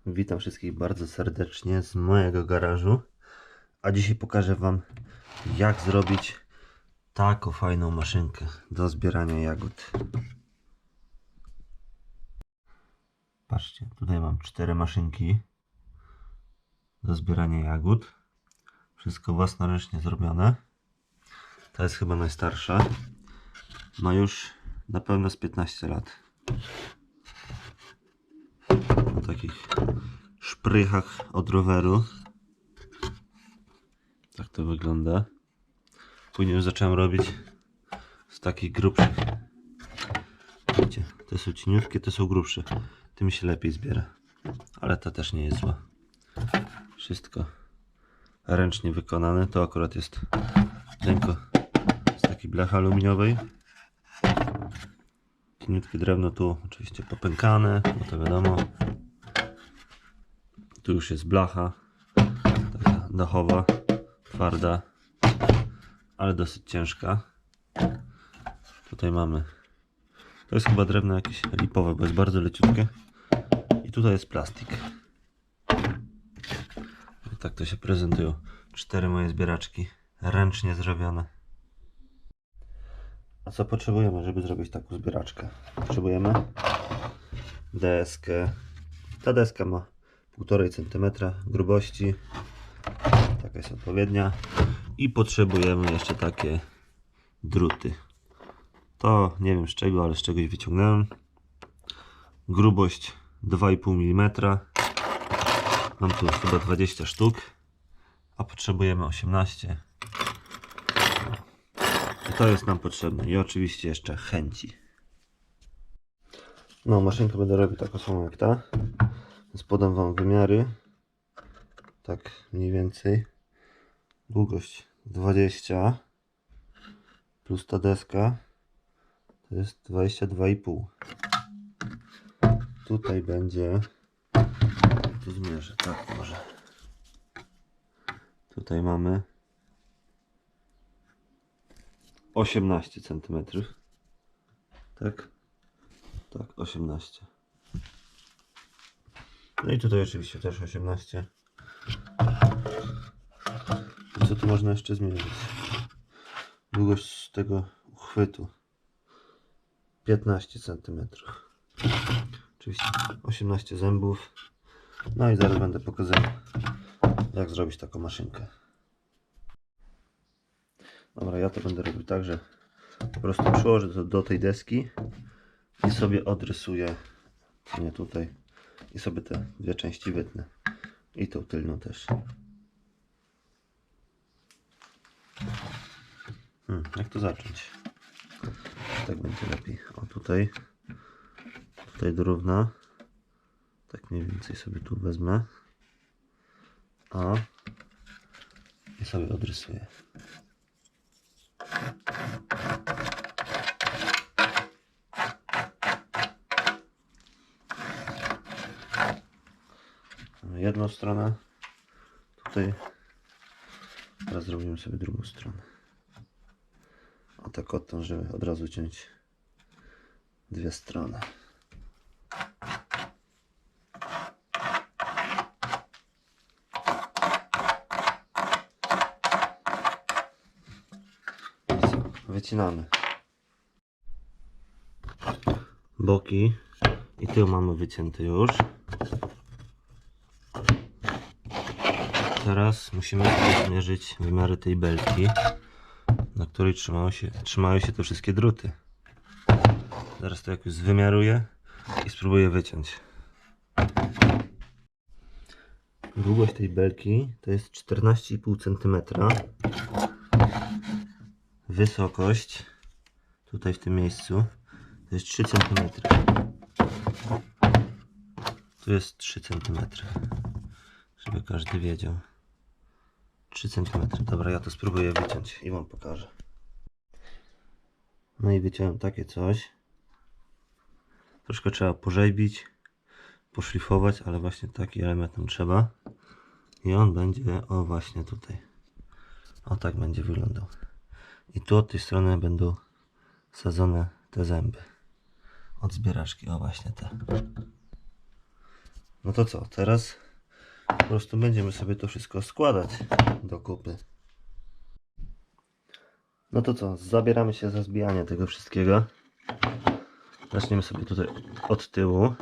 Witam wszystkich bardzo serdecznie z mojego garażu. A dzisiaj pokażę Wam, jak zrobić taką fajną maszynkę do zbierania jagód. Patrzcie, tutaj mam 4 maszynki do zbierania jagód. Wszystko własnoręcznie zrobione. Ta jest chyba najstarsza. Ma już na pewno z 15 lat. Na takich szprychach od roweru. Tak to wygląda. Później już zacząłem robić z takich grubszych. Widzicie, te są cieniutkie, te są grubsze. Tym się lepiej zbiera. Ale ta też nie jest zła. Wszystko ręcznie wykonane. To akurat jest tylko z takiej blechy aluminiowej. Cieniutkie drewno tu oczywiście popękane, no to wiadomo. Tu już jest blacha, taka dachowa, twarda, ale dosyć ciężka. Tutaj mamy, to jest chyba drewno jakieś lipowe, bo jest bardzo leciutkie. I tutaj jest plastik. I tak to się prezentują 4 moje zbieraczki, ręcznie zrobione. A co potrzebujemy, żeby zrobić taką zbieraczkę? Potrzebujemy deskę. Ta deska ma 1,5 cm grubości. Taka jest odpowiednia. I potrzebujemy jeszcze takie druty. To nie wiem z czego, ale z czegoś wyciągnąłem. Grubość 2,5 mm. Mam tu chyba 20 sztuk. A potrzebujemy 18. I to jest nam potrzebne. I oczywiście jeszcze chęci. No, maszynkę będę robił taką samą jak ta. Więc podam Wam wymiary. Tak mniej więcej. Długość 20 plus ta deska to jest 22,5. Tutaj będzie, tu zmierzę, tak może. Tutaj mamy 18 cm. Tak? Tak, 18. No i tutaj oczywiście też 18. I co tu można jeszcze zmierzyć? Długość tego uchwytu 15 cm. Oczywiście 18 zębów. No i zaraz będę pokazywał, jak zrobić taką maszynkę. Dobra, ja to będę robił tak, że po prostu przyłożę to do tej deski i sobie odrysuję, nie tutaj, i sobie te dwie części wytnę. I tą tylną też. Jak to zacząć? Tak będzie lepiej. O, tutaj dorówna. Tak mniej więcej sobie tu wezmę. O. I sobie odrysuję. Jedną stronę. Tutaj. Teraz zrobimy sobie drugą stronę. O tak odtąd, żeby od razu ciąć dwie strony. I co? Wycinamy. Boki i tył mamy wycięty już. Teraz musimy zmierzyć wymiary tej belki, na której trzymają się te wszystkie druty. Zaraz to jakoś zwymiaruję i spróbuję wyciąć. Długość tej belki to jest 14,5 cm. Wysokość tutaj w tym miejscu to jest 3 cm. Tu jest 3 cm. Żeby każdy wiedział. 3 cm. Dobra, ja to spróbuję wyciąć i Wam pokażę. No i wyciąłem takie coś. Troszkę trzeba porzeźbić, poszlifować, ale właśnie taki element nam trzeba. I on będzie, o właśnie tutaj. O tak będzie wyglądał. I tu od tej strony będą wsadzone te zęby. Od zbieraczki, o właśnie te. No to co, teraz po prostu będziemy sobie to wszystko składać do kupy. No to co, zabieramy się za zbijanie tego wszystkiego. Zaczniemy sobie tutaj od tyłu.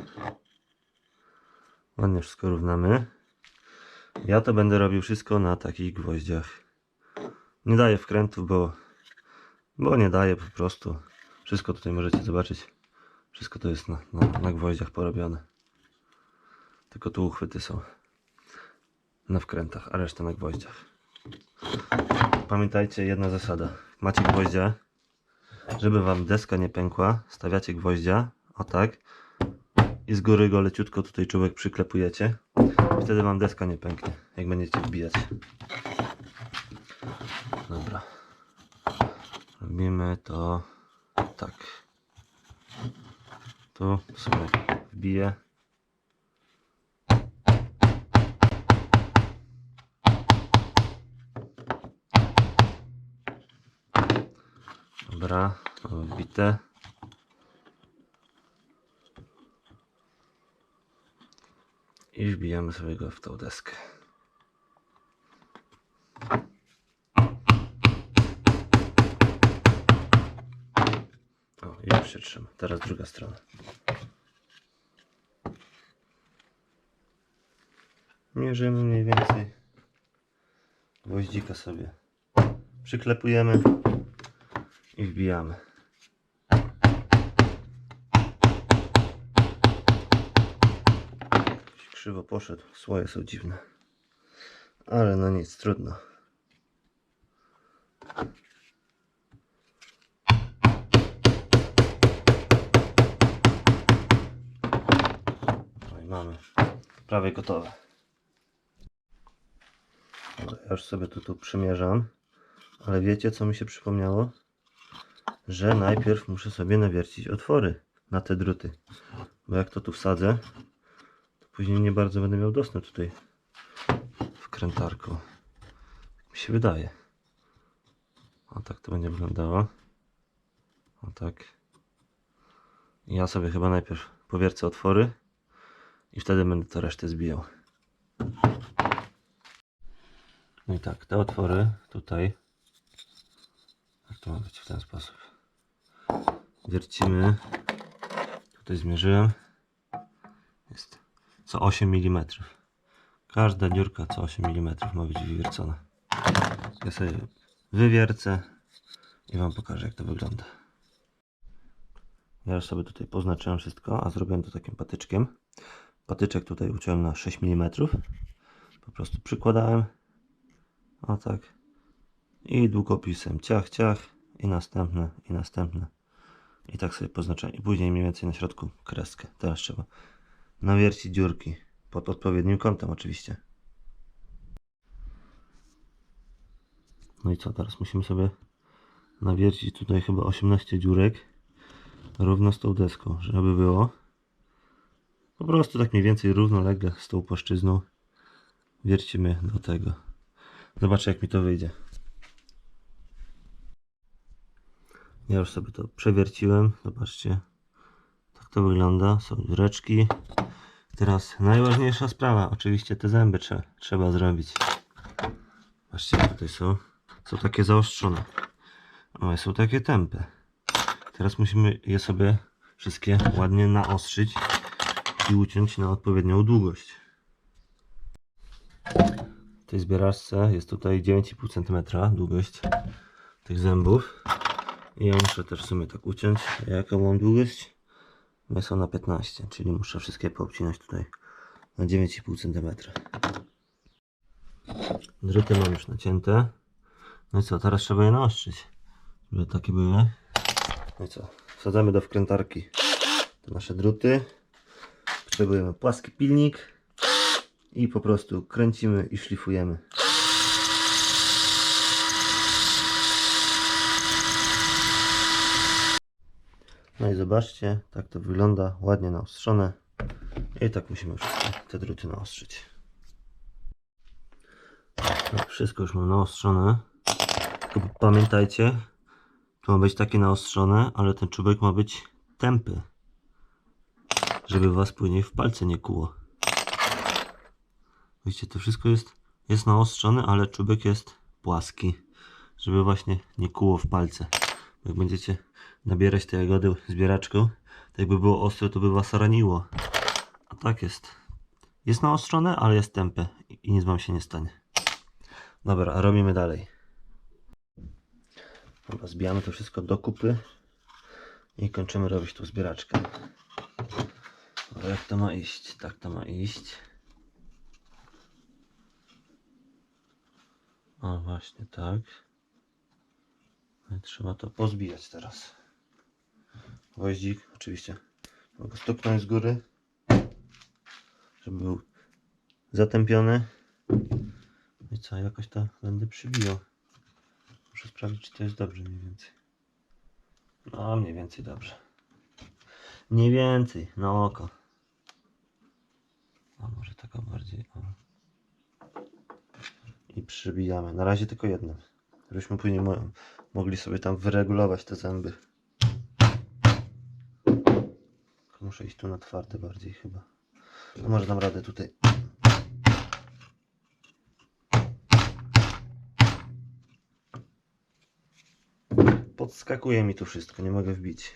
Ładnie wszystko równamy. Ja to będę robił wszystko na takich gwoździach. Nie daję wkrętów, bo nie daję po prostu. Wszystko tutaj możecie zobaczyć. Wszystko to jest na gwoździach porobione. Tylko tu uchwyty są na wkrętach, a reszta na gwoździach. Pamiętajcie, jedna zasada. Macie gwoździa, żeby wam deska nie pękła, stawiacie gwoździa, o tak, i z góry go leciutko tutaj czubek przyklepujecie. I wtedy wam deska nie pęknie, jak będziecie wbijać. Dobra. Robimy to tak. Tu sobie wbiję. Dobra, mamy wbite. I wbijamy sobie go w tą deskę. O, i już się trzyma. Teraz druga strona. Mierzymy mniej więcej. Gwoździka sobie przyklepujemy i wbijamy. Krzywo poszedł, słoje są dziwne. Ale no nic, trudno. No i mamy prawie gotowe. Dobra, ja już sobie tu przymierzam. Ale wiecie, co mi się przypomniało? Że najpierw muszę sobie nawiercić otwory na te druty. Bo jak to tu wsadzę, to później nie bardzo będę miał dostęp tutaj wkrętarką. Tak mi się wydaje. O tak to będzie wyglądało. O tak. I ja sobie chyba najpierw powiercę otwory i wtedy będę to resztę zbijał. No i tak, te otwory tutaj, jak to ma być w ten sposób, wiercimy, tutaj zmierzyłem, jest co 8 mm, każda dziurka co 8 mm ma być wywiercona. Ja sobie wywiercę i wam pokażę, jak to wygląda. Ja już sobie tutaj poznaczyłem wszystko, a zrobiłem to takim patyczkiem. Patyczek tutaj uciąłem na 6 mm, po prostu przykładałem, o tak, i długopisem ciach, ciach, i następne, i następne. I tak sobie poznaczałem. I później mniej więcej na środku kreskę. Teraz trzeba nawiercić dziurki pod odpowiednim kątem oczywiście. No i co, teraz musimy sobie nawiercić tutaj chyba 18 dziurek równo z tą deską, żeby było po prostu tak mniej więcej równolegle z tą płaszczyzną. Wiercimy do tego. Zobaczę, jak mi to wyjdzie. Ja już sobie to przewierciłem. Zobaczcie, tak to wygląda. Są dziureczki. Teraz najważniejsza sprawa. Oczywiście te zęby trzeba zrobić. Zobaczcie, tutaj są takie zaostrzone. One są takie tępe. Teraz musimy je sobie wszystkie ładnie naostrzyć i uciąć na odpowiednią długość. W tej zbieraczce jest tutaj 9,5 cm długość tych zębów. I ja muszę też w sumie tak uciąć. Jaką mam długość? One są na 15, czyli muszę wszystkie poobcinać tutaj na 9,5 cm. Druty mam już nacięte. No i co, teraz trzeba je naostrzyć, żeby takie były. No i co, wsadzamy do wkrętarki te nasze druty. Potrzebujemy płaski pilnik i po prostu kręcimy i szlifujemy. No i zobaczcie, tak to wygląda, ładnie naostrzone. I tak musimy wszystkie te druty naostrzyć. No, wszystko już mam naostrzone. Tylko pamiętajcie, to ma być takie naostrzone, ale ten czubek ma być tępy, żeby was później w palce nie kuło. Widzicie, to wszystko jest naostrzone, ale czubek jest płaski, żeby właśnie nie kuło w palce. Jak będziecie nabierać te jagody zbieraczką, to jakby było ostre, to by was raniło. A tak jest. Jest naostrzone, ale jest tępe i nic wam się nie stanie. Dobra, a robimy dalej. Dobra, zbijamy to wszystko do kupy i kończymy robić tą zbieraczkę. Dobra, jak to ma iść? Tak to ma iść. O, właśnie tak. No i trzeba to pozbijać teraz. Gwoździk, oczywiście. Mogę stuknąć z góry, żeby był zatępiony. I co, jakoś to będę przybijał. Muszę sprawdzić, czy to jest dobrze mniej więcej. No, mniej więcej dobrze. Mniej więcej, na oko. A może taka bardziej. O. I przybijamy. Na razie tylko jednym. Żebyśmy później mogli sobie tam wyregulować te zęby. Muszę iść tu na twarde bardziej chyba. No może dam radę tutaj. Podskakuje mi tu wszystko, nie mogę wbić.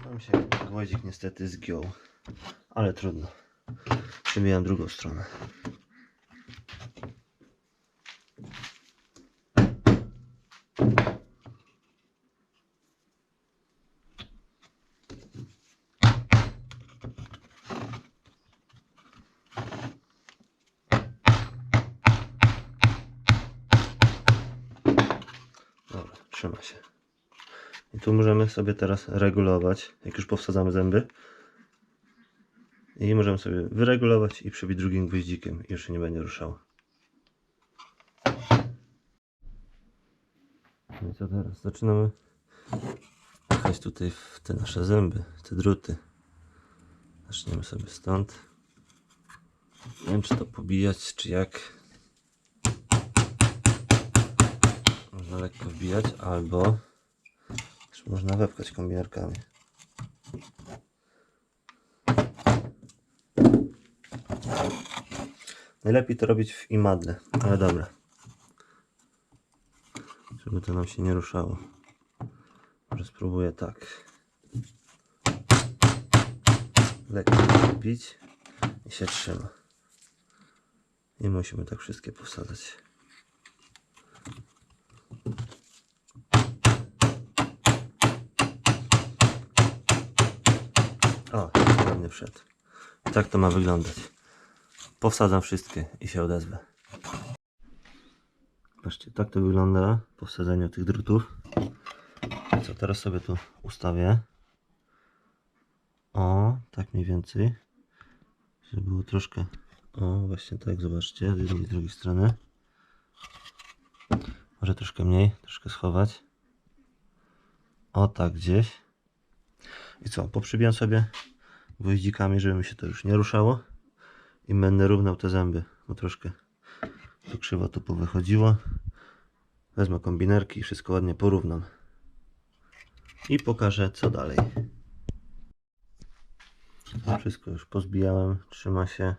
Tam się gwoździk niestety zgiął. Ale trudno. Przybijam drugą stronę. Dobra, trzyma się. I tu możemy sobie teraz regulować, jak już powsadzamy zęby. I możemy sobie wyregulować i przybić drugim gwoździkiem. I już się nie będzie ruszało. No i co teraz? Zaczynamy wjechać tutaj w te nasze zęby, w te druty. Zaczniemy sobie stąd. Nie wiem, czy to pobijać, czy jak. Można lekko wbijać, albo też można wepchać kombinerkami. Najlepiej to robić w imadle, ale dobra. Żeby to nam się nie ruszało. Może spróbuję tak. Lekko wbić i się trzyma. I musimy tak wszystkie powsadzać. O, ładnie wszedł. I tak to ma wyglądać. Powsadzam wszystkie i się odezwę. Patrzcie, tak to wygląda po wsadzeniu tych drutów. Co teraz sobie tu ustawię? O, tak mniej więcej. Żeby było troszkę. O, właśnie tak, zobaczcie, z jednej i z drugiej strony. Może troszkę mniej, troszkę schować. O, tak gdzieś. I co, poprzybijam sobie gwoździkami, żeby mi się to już nie ruszało. I będę równał te zęby, bo troszkę to krzywo tu powychodziło. Wezmę kombinerki i wszystko ładnie porównam. I pokażę, co dalej. Wszystko już pozbijałem, trzyma się.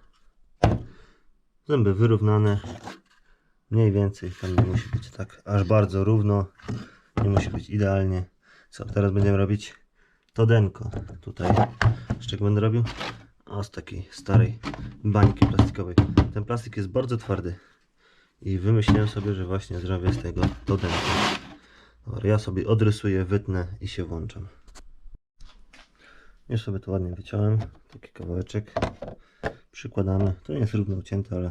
Zęby wyrównane. Mniej więcej, tam nie musi być tak aż bardzo równo. Nie musi być idealnie. Co, teraz będziemy robić to denko. Tutaj, z czego będę robił? O, z takiej starej bańki plastikowej. Ten plastik jest bardzo twardy. I wymyśliłem sobie, że właśnie zrobię z tego to denko. Dobra, ja sobie odrysuję, wytnę i się włączam. Już sobie to ładnie wyciąłem. Taki kawałeczek. Przykładamy. To nie jest równo ucięte, ale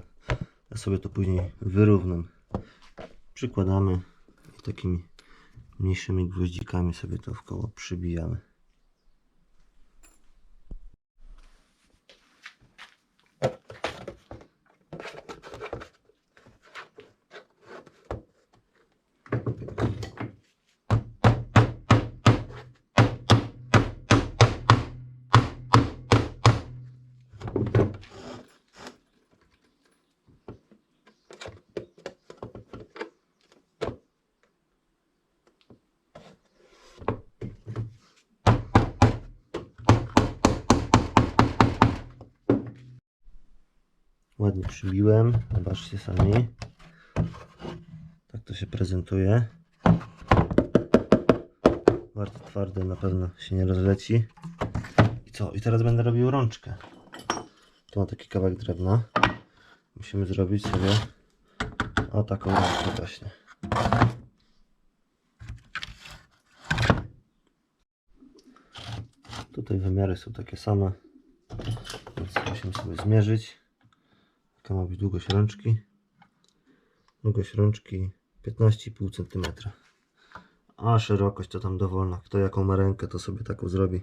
ja sobie to później wyrównam. Przykładamy i takimi mniejszymi gwoździkami sobie to w koło przybijamy. ładnie przybiłem. Zobaczcie sami. Tak to się prezentuje. Bardzo twardy, na pewno się nie rozleci. I co? I teraz będę robił rączkę. Tu mam taki kawałek drewna. Musimy zrobić sobie o taką rączkę właśnie. Tutaj wymiary są takie same, więc musimy sobie zmierzyć. Jaka ma być długość rączki? Długość rączki 15,5 cm. A szerokość to tam dowolna. Kto jaką ma rękę, to sobie taką zrobi.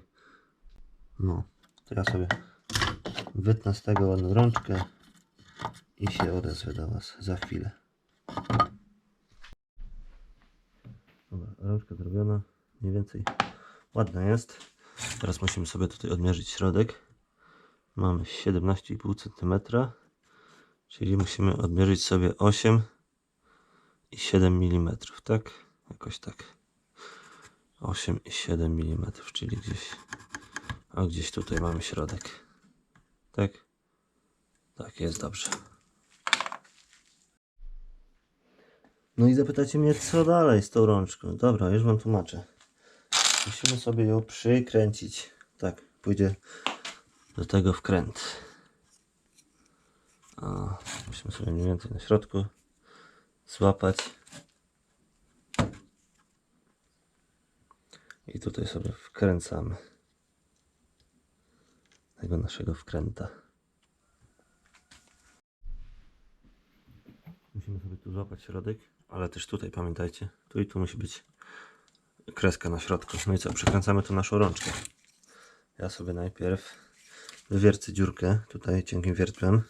No, to ja sobie wytnę z tego ładną rączkę i się odezwę do Was za chwilę. Dobra, rączka zrobiona. Mniej więcej ładna jest. Teraz musimy sobie tutaj odmierzyć środek. Mamy 17,5 cm. Czyli musimy odmierzyć sobie 8 i 7 mm, tak? Jakoś tak. 8 i 7 mm, czyli gdzieś, a gdzieś tutaj mamy środek. Tak? Tak, jest dobrze. No i zapytacie mnie, co dalej z tą rączką. Dobra, już Wam tłumaczę. Musimy sobie ją przykręcić. Tak, pójdzie do tego wkręt. Musimy sobie mniej więcej na środku złapać. I tutaj sobie wkręcamy tego naszego wkręta. Musimy sobie tu złapać środek, ale też tutaj pamiętajcie, tu i tu musi być kreska na środku. No i co, przykręcamy tu naszą rączkę. Ja sobie najpierw wywiercę dziurkę tutaj cienkim wiertłem,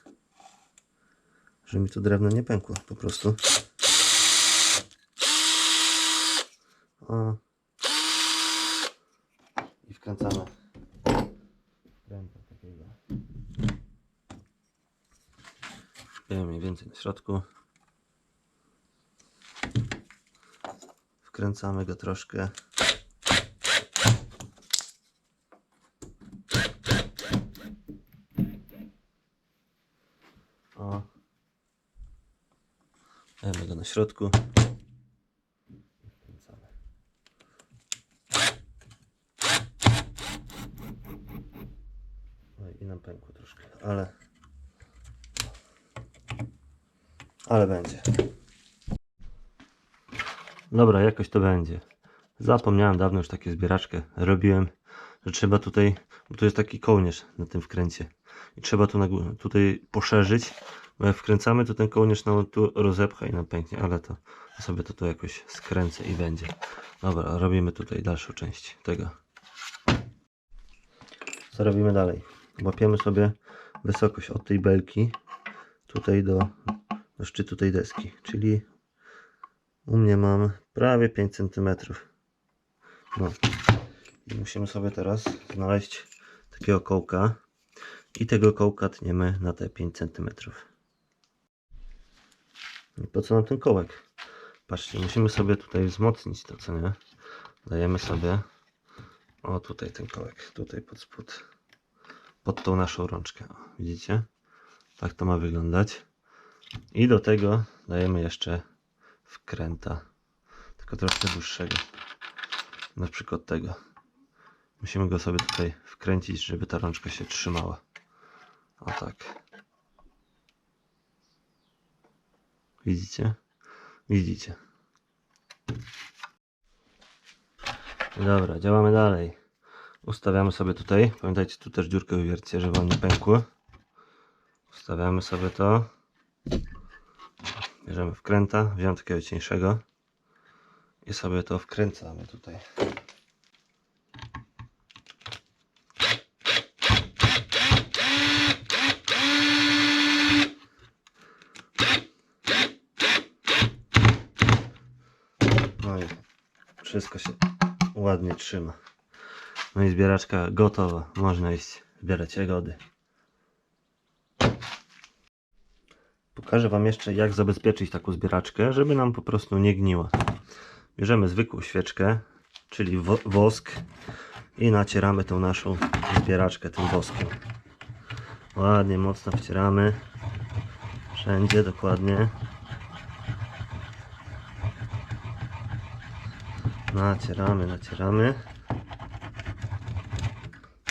żeby mi to drewno nie pękło po prostu. O. I wkręcamy wkręta takiego. Wiemy mniej więcej na środku. Wkręcamy go troszkę. O. Dajemy go na środku. Wkręcamy. No i nam pękło troszkę, ale będzie. Dobra, jakoś to będzie. Zapomniałem dawno już takie zbieraczkę robiłem, że trzeba tutaj, bo tu jest taki kołnierz na tym wkręcie i trzeba tu tutaj poszerzyć, bo jak wkręcamy, to ten kołnierz nam tu rozepcha i nam pęknie, ale to sobie to tu jakoś skręcę i będzie. Dobra, robimy tutaj dalszą część tego. Co robimy dalej? Łapiemy sobie wysokość od tej belki tutaj do szczytu tej deski, czyli u mnie mam prawie 5 cm. No. I musimy sobie teraz znaleźć takiego kołka i tego kołka tniemy na te 5 cm. I po co nam ten kołek? Patrzcie, musimy sobie tutaj wzmocnić to, co nie? Dajemy sobie o tutaj ten kołek, tutaj pod spód, pod tą naszą rączkę. O, widzicie? Tak to ma wyglądać. I do tego dajemy jeszcze wkręta, tylko troszkę dłuższego, na przykład tego. Musimy go sobie tutaj wkręcić, żeby ta rączka się trzymała. O tak. Widzicie? Widzicie. Dobra, działamy dalej. Ustawiamy sobie tutaj, pamiętajcie, tu też dziurkę wywiercie, żeby on nie pękło. Ustawiamy sobie to. Bierzemy wkręta, wziąłem takiego cieńszego i sobie to wkręcamy tutaj. No i wszystko się ładnie trzyma. No i zbieraczka gotowa. Można iść zbierać jagody. Pokażę Wam jeszcze, jak zabezpieczyć taką zbieraczkę, żeby nam po prostu nie gniła. Bierzemy zwykłą świeczkę, czyli wosk i nacieramy tą naszą zbieraczkę tym woskiem. Ładnie, mocno wcieramy. Wszędzie dokładnie. Nacieramy, nacieramy.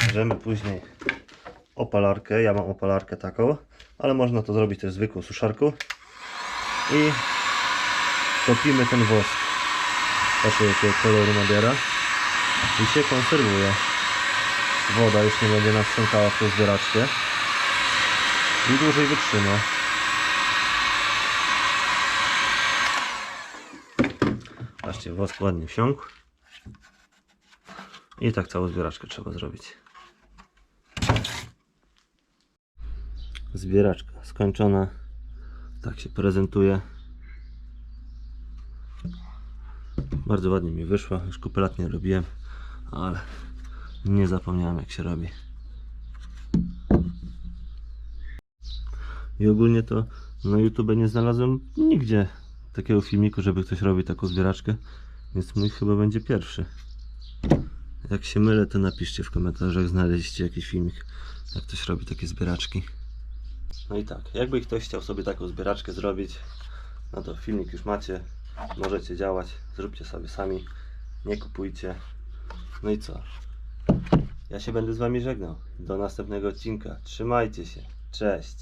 Bierzemy później opalarkę. Ja mam opalarkę taką, ale można to zrobić też zwykłą suszarką. I topimy ten wosk. Patrzcie, jakiego koloru nabiera. I się konserwuje. Woda już nie będzie nas wsiąkała w tą zbieraczkę. I dłużej wytrzyma. Patrzcie, wosk ładnie wsiąkł. I tak całą zbieraczkę trzeba zrobić. Zbieraczka skończona. Tak się prezentuje. Bardzo ładnie mi wyszła. Już kupę lat nie robiłem, ale nie zapomniałem, jak się robi. I ogólnie to na YouTube nie znalazłem nigdzie takiego filmiku, żeby ktoś robił taką zbieraczkę, więc mój chyba będzie pierwszy. Jak się mylę, to napiszcie w komentarzach, znaleźliście jakiś filmik, jak ktoś robi takie zbieraczki. No i tak, jakby ktoś chciał sobie taką zbieraczkę zrobić, no to filmik już macie, możecie działać, zróbcie sobie sami, nie kupujcie. No i co? Ja się będę z wami żegnał. Do następnego odcinka. Trzymajcie się. Cześć.